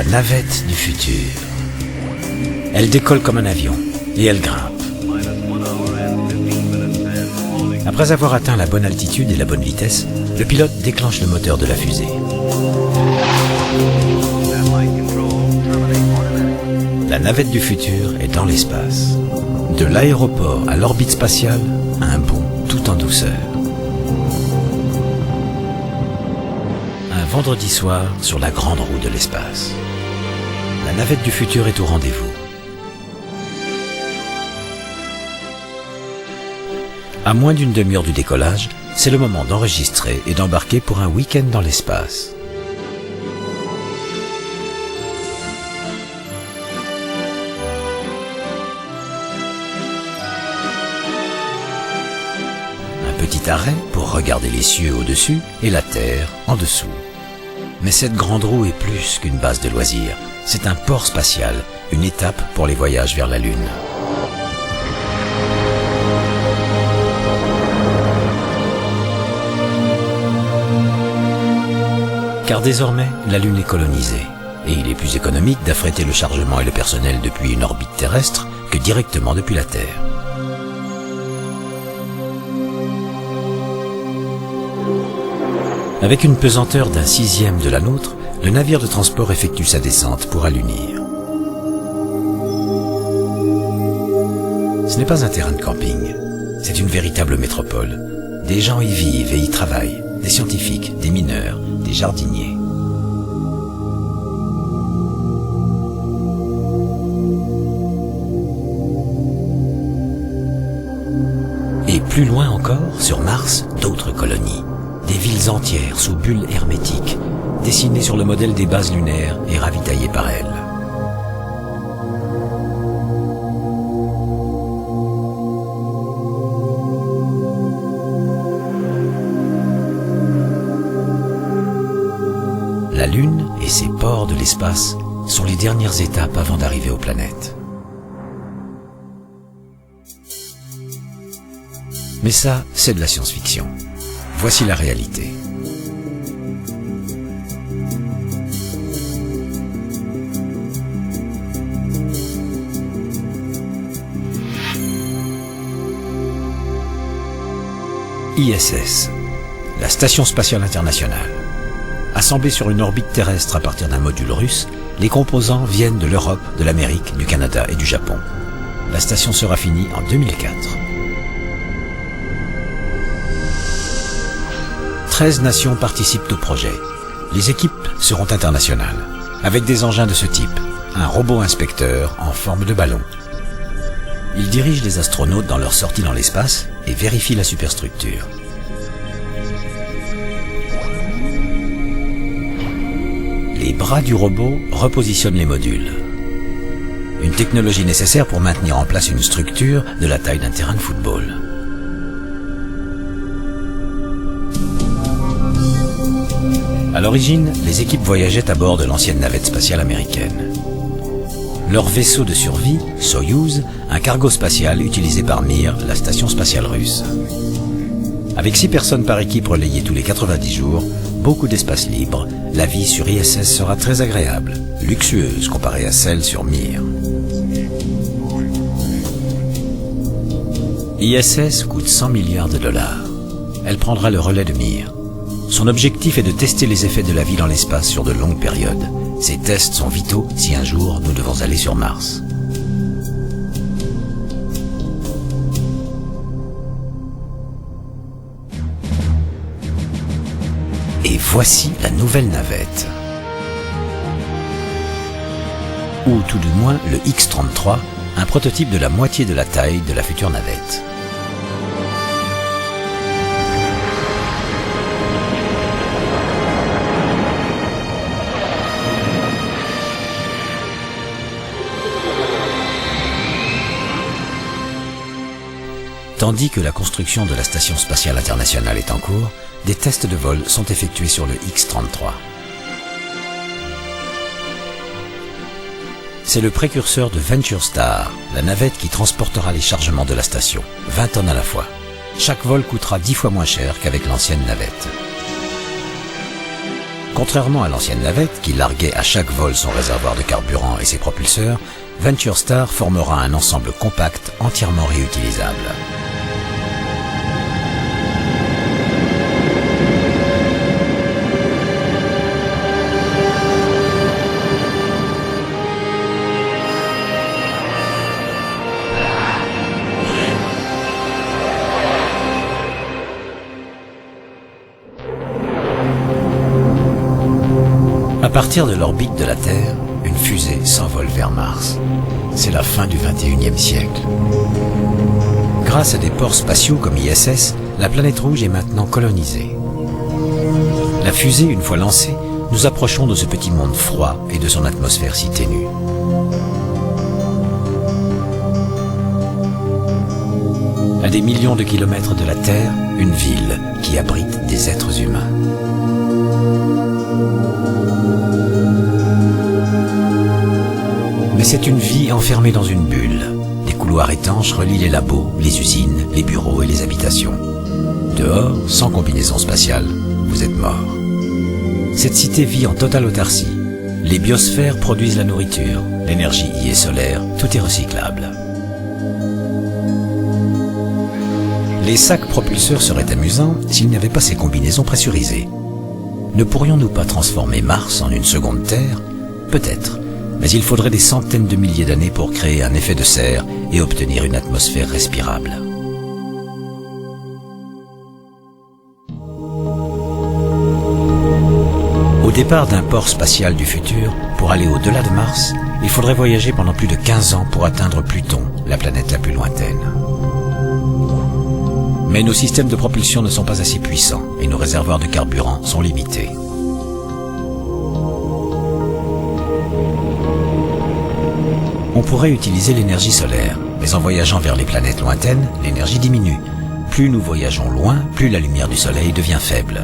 La navette du futur. Elle décolle comme un avion et elle grimpe. Après avoir atteint la bonne altitude et la bonne vitesse, le pilote déclenche le moteur de la fusée. La navette du futur est dans l'espace. De l'aéroport à l'orbite spatiale, un bond tout en douceur. Un vendredi soir sur la grande roue de l'espace. La navette du futur est au rendez-vous. À moins d'une demi-heure du décollage, c'est le moment d'enregistrer et d'embarquer pour un week-end dans l'espace. Un petit arrêt pour regarder les cieux au-dessus et la Terre en dessous. Mais cette grande roue est plus qu'une base de loisirs. C'est un port spatial, une étape pour les voyages vers la Lune. Car désormais, la Lune est colonisée, et il est plus économique d'affréter le chargement et le personnel depuis une orbite terrestre que directement depuis la Terre. Avec une pesanteur d'un 1/6 de la nôtre, le navire de transport effectue sa descente pour allunir. Ce n'est pas un terrain de camping, c'est une véritable métropole. Des gens y vivent et y travaillent, des scientifiques, des mineurs, des jardiniers. Et plus loin encore, sur Mars, d'autres colonies. Des villes entières sous bulles hermétiques, dessinées sur le modèle des bases lunaires et ravitaillées par elles. La Lune et ses ports de l'espace sont les dernières étapes avant d'arriver aux planètes. Mais ça, c'est de la science-fiction. Voici la réalité. ISS, la Station Spatiale Internationale. Assemblée sur une orbite terrestre à partir d'un module russe, les composants viennent de l'Europe, de l'Amérique, du Canada et du Japon. La station sera finie en 2004. 13 nations participent au projet. Les équipes seront internationales, avec des engins de ce type, un robot inspecteur en forme de ballon. Il dirige les astronautes dans leur sortie dans l'espace et vérifie la superstructure. Les bras du robot repositionnent les modules. Une technologie nécessaire pour maintenir en place une structure de la taille d'un terrain de football. À l'origine, les équipes voyageaient à bord de l'ancienne navette spatiale américaine. Leur vaisseau de survie, Soyouz, un cargo spatial utilisé par Mir, la station spatiale russe. Avec 6 personnes par équipe relayées tous les 90 jours, beaucoup d'espace libre, la vie sur ISS sera très agréable, luxueuse comparée à celle sur Mir. ISS coûte 100 milliards de dollars. Elle prendra le relais de Mir. Son objectif est de tester les effets de la vie dans l'espace sur de longues périodes. Ces tests sont vitaux si un jour nous devons aller sur Mars. Et voici la nouvelle navette. Ou tout du moins le X-33, un prototype de la moitié de la taille de la future navette. Tandis que la construction de la Station Spatiale Internationale est en cours, des tests de vol sont effectués sur le X-33. C'est le précurseur de Venture Star, la navette qui transportera les chargements de la station, 20 tonnes à la fois. Chaque vol coûtera 10 fois moins cher qu'avec l'ancienne navette. Contrairement à l'ancienne navette, qui larguait à chaque vol son réservoir de carburant et ses propulseurs, Venture Star formera un ensemble compact entièrement réutilisable. À partir de l'orbite de la Terre, une fusée s'envole vers Mars. C'est la fin du XXIe siècle. Grâce à des ports spatiaux comme ISS, la planète rouge est maintenant colonisée. La fusée, une fois lancée, nous approchons de ce petit monde froid et de son atmosphère si ténue. À des millions de kilomètres de la Terre, une ville qui abrite des êtres humains. Mais c'est une vie enfermée dans une bulle. Des couloirs étanches relient les labos, les usines, les bureaux et les habitations. Dehors, sans combinaison spatiale, vous êtes mort. Cette cité vit en totale autarcie. Les biosphères produisent la nourriture, l'énergie y est solaire, tout est recyclable. Les sacs propulseurs seraient amusants s'il n'y avait pas ces combinaisons pressurisées. Ne pourrions-nous pas transformer Mars en une seconde Terre? Peut-être. Mais il faudrait des centaines de milliers d'années pour créer un effet de serre et obtenir une atmosphère respirable. Au départ d'un port spatial du futur, pour aller au-delà de Mars, il faudrait voyager pendant plus de 15 ans pour atteindre Pluton, la planète la plus lointaine. Mais nos systèmes de propulsion ne sont pas assez puissants et nos réservoirs de carburant sont limités. On pourrait utiliser l'énergie solaire, mais en voyageant vers les planètes lointaines, l'énergie diminue. Plus nous voyageons loin, plus la lumière du soleil devient faible.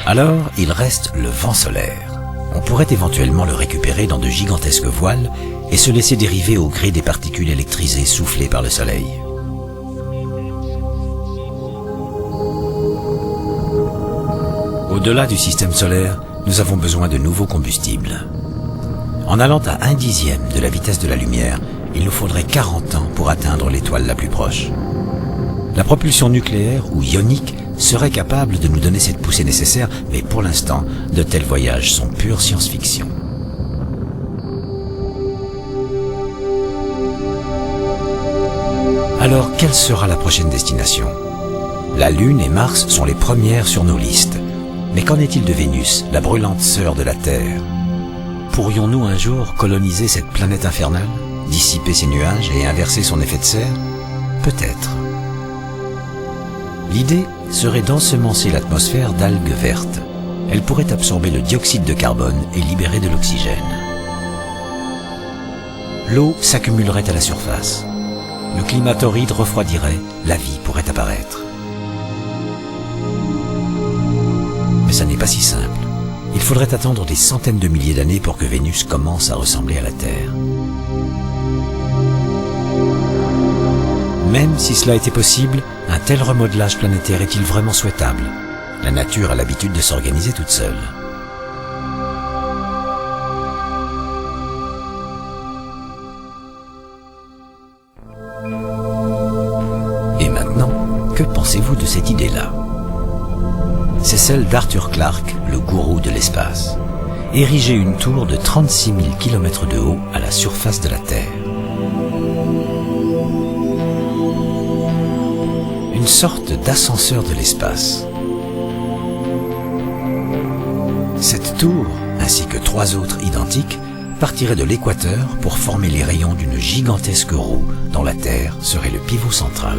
Alors, il reste le vent solaire. On pourrait éventuellement le récupérer dans de gigantesques voiles et se laisser dériver au gré des particules électrisées soufflées par le soleil. Au-delà du système solaire, nous avons besoin de nouveaux combustibles. En allant à 1/10 de la vitesse de la lumière, il nous faudrait 40 ans pour atteindre l'étoile la plus proche. La propulsion nucléaire ou ionique serait capable de nous donner cette poussée nécessaire, mais pour l'instant, de tels voyages sont pure science-fiction. Alors, quelle sera la prochaine destination? La Lune et Mars sont les premières sur nos listes. Mais qu'en est-il de Vénus, la brûlante sœur de la Terre? Pourrions-nous un jour coloniser cette planète infernale, dissiper ses nuages et inverser son effet de serre? Peut-être. L'idée serait d'ensemencer l'atmosphère d'algues vertes. Elles pourraient absorber le dioxyde de carbone et libérer de l'oxygène. L'eau s'accumulerait à la surface. Le climat torride refroidirait, la vie pourrait apparaître. Mais ça n'est pas si simple. Il faudrait attendre des centaines de milliers d'années pour que Vénus commence à ressembler à la Terre. Même si cela était possible, un tel remodelage planétaire est-il vraiment souhaitable? La nature a l'habitude de s'organiser toute seule. Et maintenant, que pensez-vous de cette idée-là? C'est celle d'Arthur Clarke, le gourou de l'espace. Ériger une tour de 36 000 km de haut à la surface de la Terre. Une sorte d'ascenseur de l'espace. Cette tour, ainsi que 3 autres identiques, partiraient de l'équateur pour former les rayons d'une gigantesque roue dont la Terre serait le pivot central.